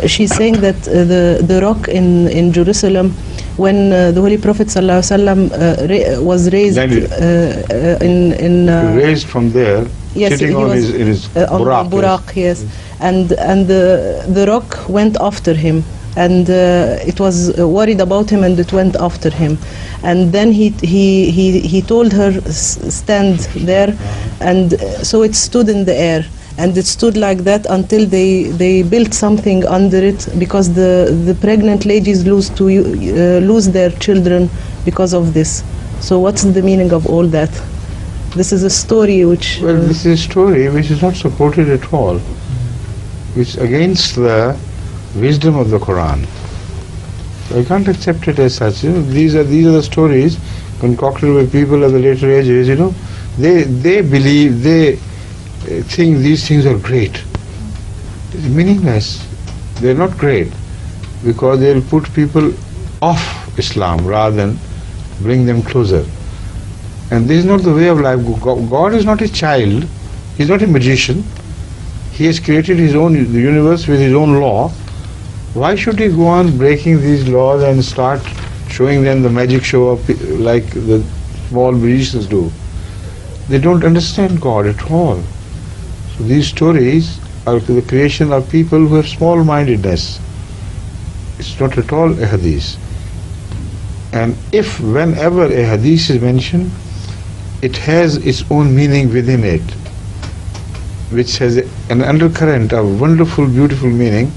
she's saying that the rock in Jerusalem, when the Holy Prophet ﷺ was raised raised from there, yes, sitting on his Burraq, yes, and the rock went after him, and it was worried about him, and it went after him, and then he told her stand there, and so it stood in the air. And it stood like that until they built something under it, because the pregnant ladies lose their children because of this. So what's the meaning of all that? This is a story which... Well, this is a story which is not supported at all, which is against the wisdom of the Quran. So I can't accept it as such. These are the stories concocted by people of the later ages. They believe, they think these things are great. It's meaningless. They're not great because they'll put people off Islam rather than bring them closer. And this is not the way of life. God is not a child. He's not a magician. He has created his own universe with his own law. Why should he go on breaking these laws and start showing them the magic show of like the small magicians do? They don't understand God at all. So these stories are the creation of people who have small-mindedness. It's not at all a hadith. And if whenever a hadith is mentioned, it has its own meaning within it, which has an undercurrent of wonderful, beautiful meaning.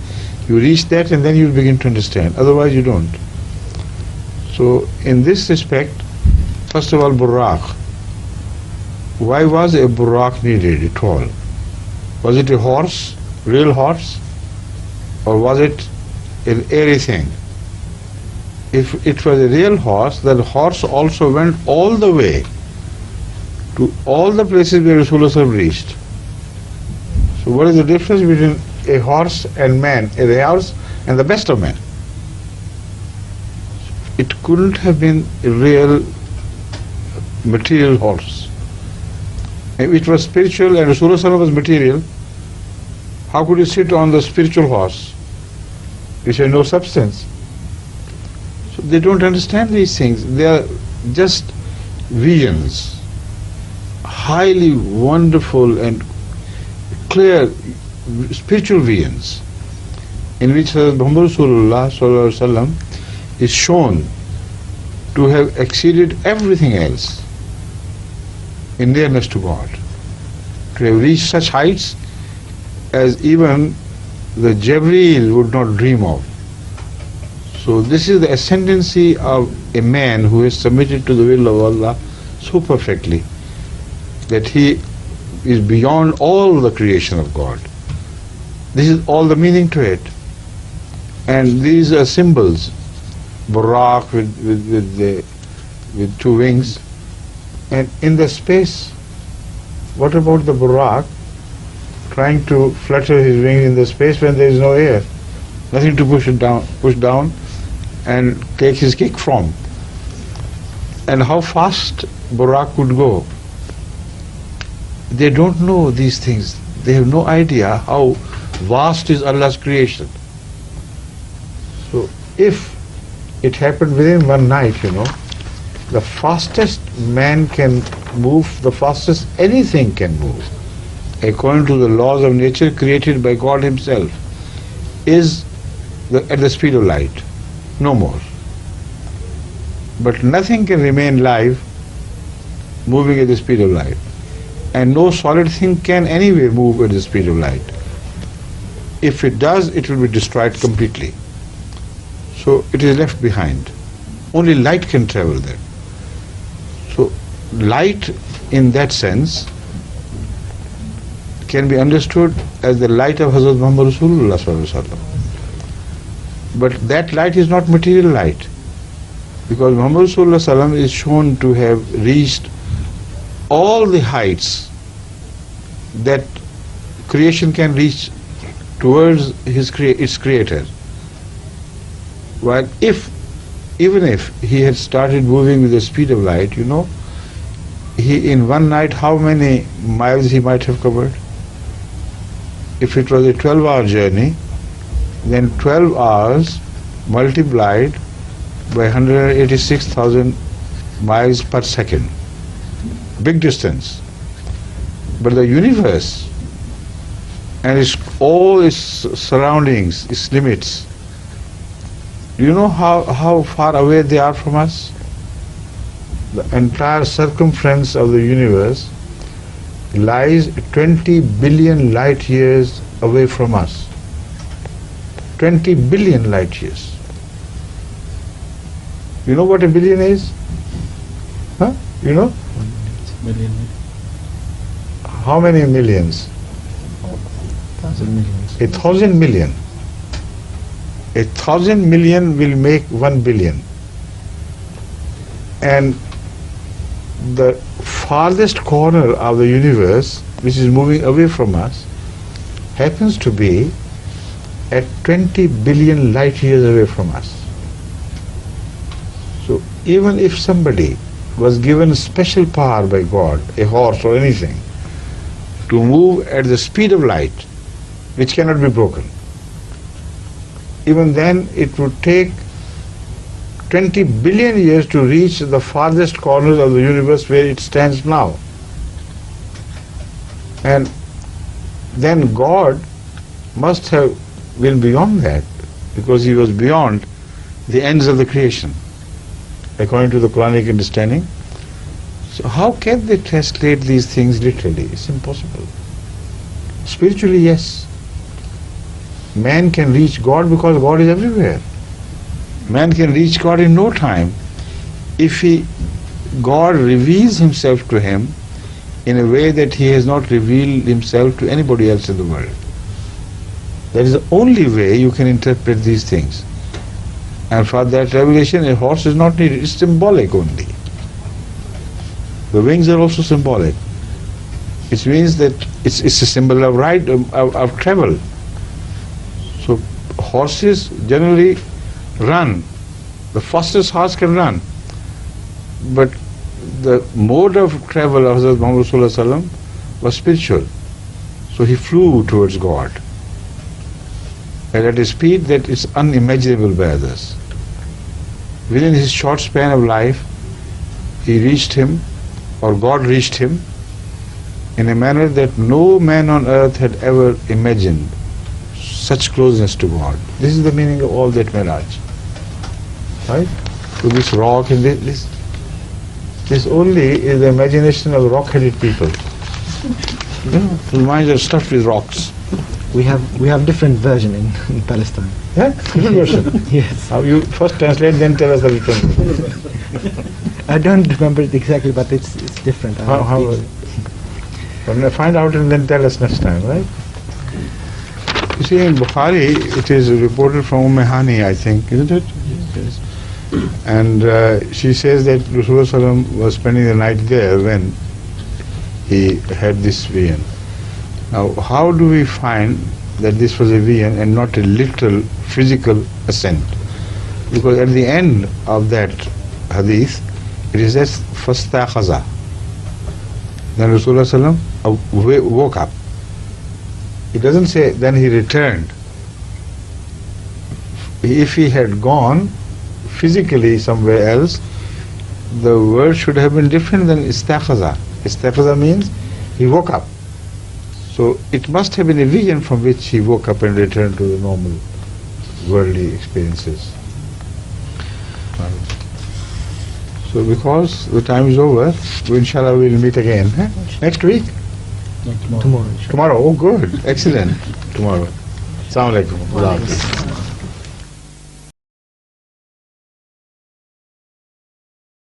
You reach that and then you begin to understand. Otherwise you don't. So in this respect, first of all, Burraq. Why was a Burraq needed at all? Was it a horse, real horse, or was it an airy thing? If it was a real horse, then the horse also went all the way to all the places where Rasulullah reached. So what is the difference between a horse and man, a horse and the best of men? It couldn't have been a real material horse. If it was spiritual and Rasulullah was material, how could you sit on the spiritual horse which has no substance? So they don't understand these things. They are just visions, highly wonderful and clear spiritual visions, in which Muhammad Rasulullah is shown to have exceeded everything else in nearness to God, to have reached such heights as even the Jibreel would not dream of. So this is the ascendancy of a man who is submitted to the will of Allah so perfectly that he is beyond all the creation of God. This is all the meaning to it. And these are symbols. Burraq with two wings. And in the space, what about the Burraq trying to flutter his wings in the space when there is no air? Nothing to push down and take his kick from. And how fast Burraq could go. They don't know these things. They have no idea how vast is Allah's creation. So if it happened within one night, the fastest man can move, the fastest anything can move, according to the laws of nature created by God Himself, is at the speed of light, no more. But nothing can remain live moving at the speed of light, and no solid thing can anyway move at the speed of light. If it does, it will be destroyed completely. So it is left behind. Only light can travel there. So light in that sense can be understood as the light of Hazrat Muhammad Rasulullah sallallahu alaihi wasallam. But that light is not material light, because Muhammad Rasulullah sallallahu alaihi wasallam is shown to have reached all the heights that creation can reach towards its creator. While even if he had started moving with the speed of light, he in one night, how many miles he might have covered? If it was a 12-hour journey, then 12 hours multiplied by 186,000 miles per second. Big distance. But the universe and all its surroundings, its limits, do you know how far away they are from us? The entire circumference of the universe lies 20 billion light years away from us. 20 billion light years. You know what a billion is? Huh? You know? Million. How many millions? 1,000 millions. 1,000 million. 1,000 million will make 1 billion. And the farthest corner of the universe, which is moving away from us, happens to be at 20 billion light years away from us. So even if somebody was given special power by God, a horse or anything, to move at the speed of light, which cannot be broken, even then it would take 20 billion years to reach the farthest corners of the universe where it stands now. And then God must have been beyond that, because He was beyond the ends of the creation, according to the Quranic understanding. So how can they translate these things literally? It's impossible. Spiritually, yes. Man can reach God because God is everywhere. Man can reach God in no time if God reveals Himself to him in a way that He has not revealed Himself to anybody else in the world. That is the only way you can interpret these things. And for that revelation, a horse is not needed. It's symbolic only. The wings are also symbolic. It means that it's a symbol of ride, of travel. So horses generally run. The fastest horse can run. But the mode of travel of Hazrat Muhammad Sallallahu Alaihi Wasallam was spiritual. So he flew towards God. And at a speed that is unimaginable by others. Within his short span of life, he reached Him, or God reached him, in a manner that no man on earth had ever imagined. Such closeness to God. This is the meaning of all that Meraj. Right? So this rock and this only is the imagination of rock-headed people. The minds are stuffed with rocks. We have different version in Palestine. Yeah? Different version? Yes. You first translate, then tell us the difference. I don't remember it exactly, but it's different. Find out and then tell us next time, right? You see, in Bukhari, it is reported from Hani, I think, isn't it? Yes. And she says that Rasulullah was spending the night there when he had this vision. Now, how do we find that this was a vision and not a literal physical ascent? Because at the end of that hadith, it says, فَاسْتَيْقَظَ. Then Rasulullah woke up. It doesn't say then he returned. If he had gone physically somewhere else, the word should have been different than istaqaza. Istaqaza means he woke up. So it must have been a vision from which he woke up and returned to the normal worldly experiences. So because the time is over, inshallah we'll meet again. Next week? Tomorrow. Tomorrow, oh good, excellent. Tomorrow. Assalamu alaikum.